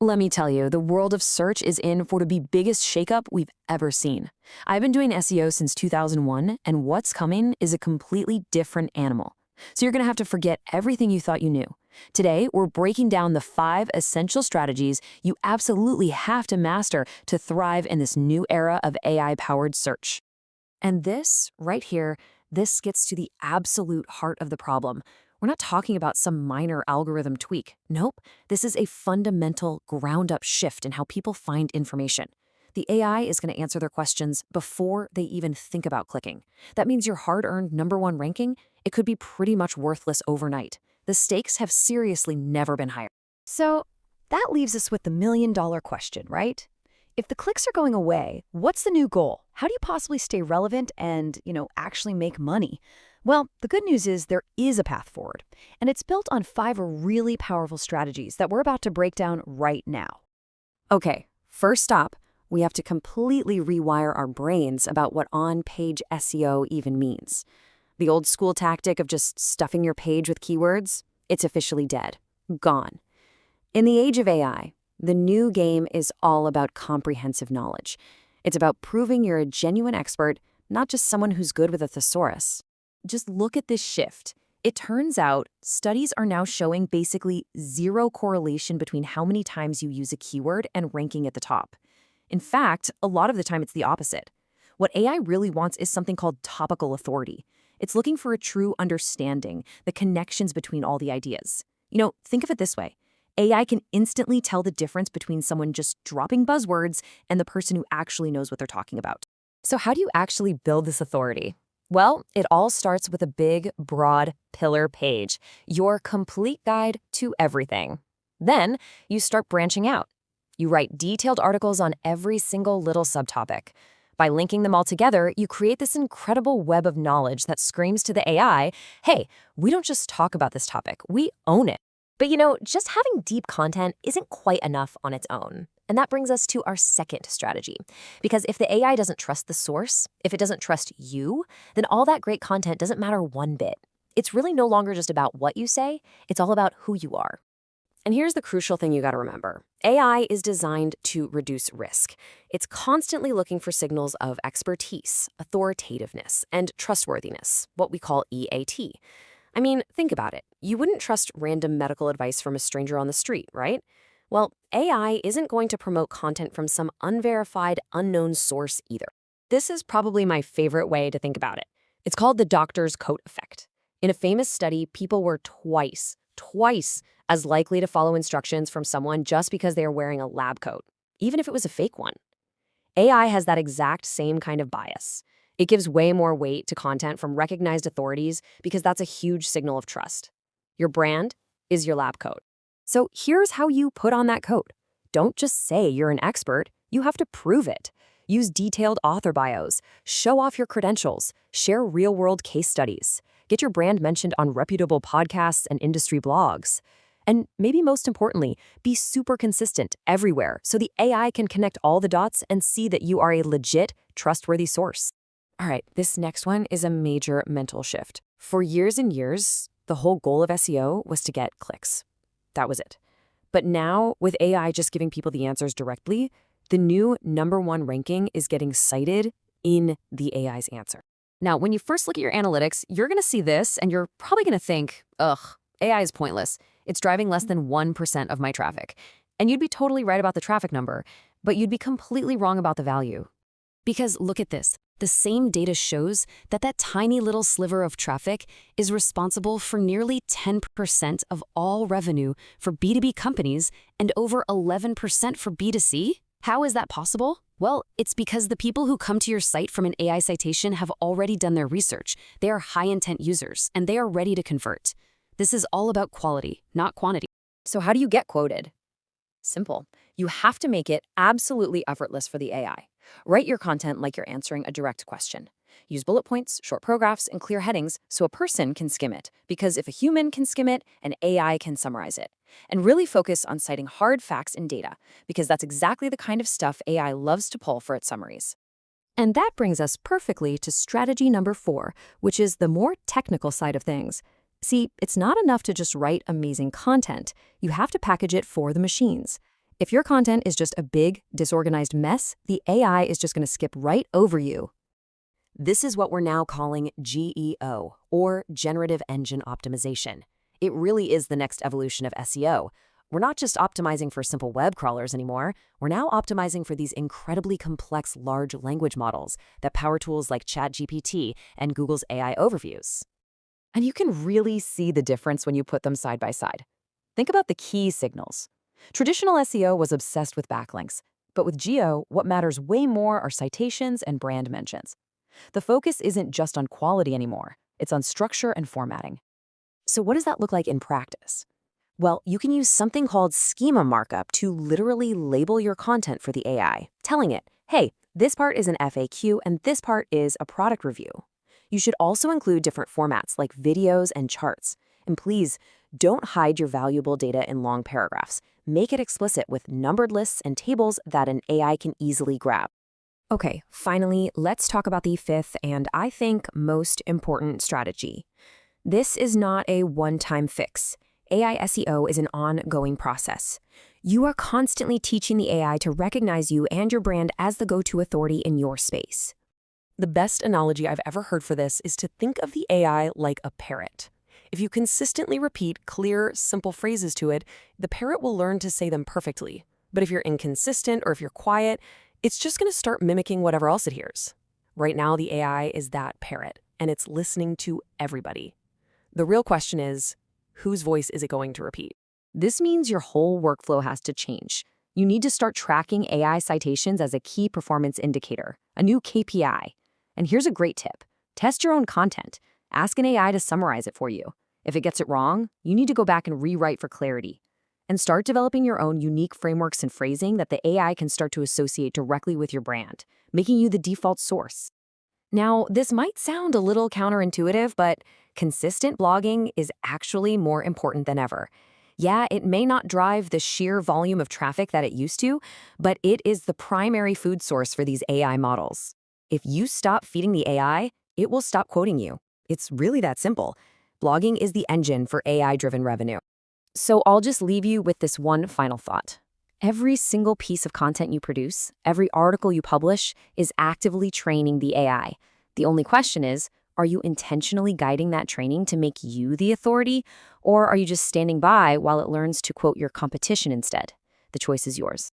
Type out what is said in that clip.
Let me tell you, the world of search is in for the biggest shakeup we've ever seen. I've been doing SEO since 2001, and what's coming is a completely different animal. So you're going to have to forget everything you thought you knew. Today, we're breaking down the 5 essential strategies you absolutely have to master to thrive in this new era of AI-powered search. And this, right here, this gets to the absolute heart of the problem. We're not talking about some minor algorithm tweak. Nope, this is a fundamental ground-up shift in how people find information. The AI is going to answer their questions before they even think about clicking. That means your hard-earned #1 ranking, it could be pretty much worthless overnight. The stakes have seriously never been higher. So that leaves us with the million-dollar question, right? If the clicks are going away, what's the new goal? How do you possibly stay relevant and, actually make money? Well, the good news is there is a path forward, and it's built on 5 really powerful strategies that we're about to break down right now. Okay, first stop, we have to completely rewire our brains about what on-page SEO even means. The old school tactic of just stuffing your page with keywords, it's officially dead. Gone. In the age of AI, the new game is all about comprehensive knowledge. It's about proving you're a genuine expert, not just someone who's good with a thesaurus. Just look at this shift. It turns out studies are now showing basically zero correlation between how many times you use a keyword and ranking at the top. In fact, a lot of the time it's the opposite. What AI really wants is something called topical authority. It's looking for a true understanding, the connections between all the ideas. Think of it this way. AI can instantly tell the difference between someone just dropping buzzwords and the person who actually knows what they're talking about. So how do you actually build this authority? Well, it all starts with a big, broad pillar page, your complete guide to everything. Then you start branching out. You write detailed articles on every single little subtopic. By linking them all together, you create this incredible web of knowledge that screams to the AI, hey, we don't just talk about this topic, we own it. But just having deep content isn't quite enough on its own. And that brings us to our second strategy. Because if the AI doesn't trust the source, if it doesn't trust you, then all that great content doesn't matter one bit. It's really no longer just about what you say, it's all about who you are. And here's the crucial thing you got to remember. AI is designed to reduce risk. It's constantly looking for signals of expertise, authoritativeness, and trustworthiness, what we call EAT. I mean, think about it. You wouldn't trust random medical advice from a stranger on the street, right? Well, AI isn't going to promote content from some unverified, unknown source either. This is probably my favorite way to think about it. It's called the doctor's coat effect. In a famous study, people were twice as likely to follow instructions from someone just because they are wearing a lab coat, even if it was a fake one. AI has that exact same kind of bias. It gives way more weight to content from recognized authorities because that's a huge signal of trust. Your brand is your lab coat. So here's how you put on that coat. Don't just say you're an expert, you have to prove it. Use detailed author bios, show off your credentials, share real-world case studies, get your brand mentioned on reputable podcasts and industry blogs. And maybe most importantly, be super consistent everywhere so the AI can connect all the dots and see that you are a legit, trustworthy source. All right, this next one is a major mental shift. For years and years, the whole goal of SEO was to get clicks. That was it. But now, with AI just giving people the answers directly, the new #1 ranking is getting cited in the AI's answer. Now, when you first look at your analytics, you're going to see this, and you're probably going to think, ugh, AI is pointless. It's driving less than 1% of my traffic. And you'd be totally right about the traffic number, but you'd be completely wrong about the value. Because look at this. The same data shows that that tiny little sliver of traffic is responsible for nearly 10% of all revenue for B2B companies and over 11% for B2C. How is that possible? Well, it's because the people who come to your site from an AI citation have already done their research. They are high-intent users, and they are ready to convert. This is all about quality, not quantity. So how do you get quoted? Simple. You have to make it absolutely effortless for the AI. Write your content like you're answering a direct question. Use bullet points, short paragraphs, and clear headings so a person can skim it. Because if a human can skim it, an AI can summarize it. And really focus on citing hard facts and data, because that's exactly the kind of stuff AI loves to pull for its summaries. And that brings us perfectly to strategy #4, which is the more technical side of things. See, it's not enough to just write amazing content. You have to package it for the machines. If your content is just a big, disorganized mess, the AI is just going to skip right over you. This is what we're now calling GEO, or Generative Engine Optimization. It really is the next evolution of SEO. We're not just optimizing for simple web crawlers anymore. We're now optimizing for these incredibly complex large language models that power tools like ChatGPT and Google's AI overviews. And you can really see the difference when you put them side by side. Think about the key signals. Traditional SEO was obsessed with backlinks, but with Geo, what matters way more are citations and brand mentions. The focus isn't just on quality anymore, it's on structure and formatting. So what does that look like in practice? Well, you can use something called schema markup to literally label your content for the AI, telling it, hey, this part is an FAQ and this part is a product review. You should also include different formats like videos and charts. And please, don't hide your valuable data in long paragraphs. Make it explicit with numbered lists and tables that an AI can easily grab. Okay, finally, let's talk about the fifth and I think most important strategy. This is not a one-time fix. AI SEO is an ongoing process. You are constantly teaching the AI to recognize you and your brand as the go-to authority in your space. The best analogy I've ever heard for this is to think of the AI like a parrot. If you consistently repeat clear, simple phrases to it, the parrot will learn to say them perfectly. But if you're inconsistent or if you're quiet, it's just going to start mimicking whatever else it hears. Right now, the AI is that parrot, and it's listening to everybody. The real question is, whose voice is it going to repeat? This means your whole workflow has to change. You need to start tracking AI citations as a key performance indicator, a new KPI. And here's a great tip. Test your own content. Ask an AI to summarize it for you. If it gets it wrong, you need to go back and rewrite for clarity. And start developing your own unique frameworks and phrasing that the AI can start to associate directly with your brand, making you the default source. Now, this might sound a little counterintuitive, but consistent blogging is actually more important than ever. Yeah, it may not drive the sheer volume of traffic that it used to, but it is the primary food source for these AI models. If you stop feeding the AI, it will stop quoting you. It's really that simple. Blogging is the engine for AI-driven revenue. So I'll just leave you with this one final thought. Every single piece of content you produce, every article you publish, is actively training the AI. The only question is, are you intentionally guiding that training to make you the authority, or are you just standing by while it learns to quote your competition instead? The choice is yours.